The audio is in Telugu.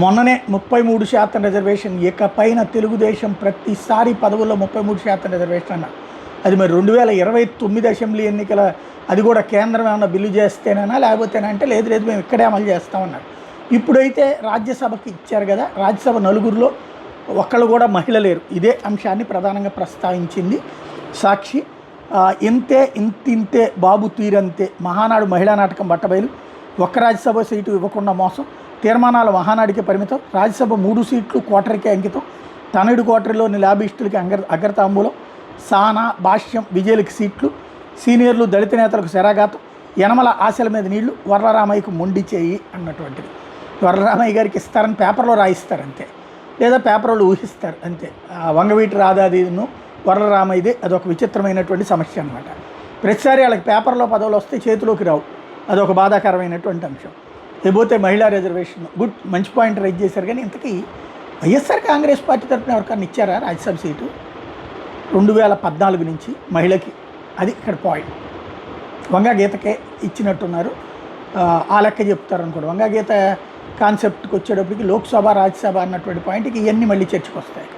మొన్ననే 33% రిజర్వేషన్, ఇకపైన తెలుగుదేశం ప్రతిసారి పదవుల్లో 33% రిజర్వేషన్ అన్నారు. అది మరి 2029 అసెంబ్లీ ఎన్నికల అది కూడా కేంద్రం ఏమన్నా బిల్లు చేస్తేనేనా లేకపోతేనా అంటే లేదు లేదు మేము ఇక్కడే అమలు చేస్తామన్నారు. ఇప్పుడైతే రాజ్యసభకి ఇచ్చారు కదా, రాజ్యసభ నలుగురిలో ఒక్కళ్ళు కూడా మహిళ లేరు. ఇదే అంశాన్ని ప్రధానంగా ప్రస్తావించింది సాక్షి. ఇంతే ఇంతింతే బాబు తీరంతే, మహానాడు మహిళా నాటకం బట్టబయలు, ఒక్క రాజ్యసభ సీటు ఇవ్వకుండా మోసం, తీర్మానాల మహానాడికే పరిమితం, రాజ్యసభ 3 సీట్లు కోటరీకే అంకితం, తనయుడు కోటరీలోని లాబిస్టులకి అగ్రతాంబూలం, సానా భాష్యం విజయులకి సీట్లు, సీనియర్లు దళిత నేతలకు శరాఘాతం, యనమల ఆశల మీద నీళ్లు, వరలరామయ్యకు మొండి చేయి అన్నటువంటిది. వరలరామయ్య గారికి ఇస్తారని పేపర్లో రాయిస్తారు అంతే, లేదా పేపర్లో ఊహిస్తారు అంతే. వంగవీటి రాధాదిను వరలరామయ్యదే అదొక విచిత్రమైనటువంటి సమస్య అనమాట. ప్రతిసారి వాళ్ళకి పేపర్లో పదవులు వస్తే చేతిలోకి రావు, అదొక బాధాకరమైనటువంటి అంశం. లేకపోతే మహిళా రిజర్వేషన్ గుడ్, మంచి పాయింట్ రైజ్ చేశారు. కానీ ఇంతకీ వైఎస్ఆర్ కాంగ్రెస్ పార్టీ తరఫున ఎవరికైనా ఇచ్చారా రాజ్యసభ సీటు 2014 నుంచి మహిళకి? అది ఇక్కడ పాయింట్. వంగగీతకే ఇచ్చినట్టున్నారు, ఆ లెక్క చెప్తారు అనుకోండి. వంగగీత కాన్సెప్ట్కి వచ్చేటప్పటికి లోక్సభ రాజ్యసభ అన్నటువంటి పాయింట్కి ఇవన్నీ మళ్ళీ చర్చకు వస్తాయి.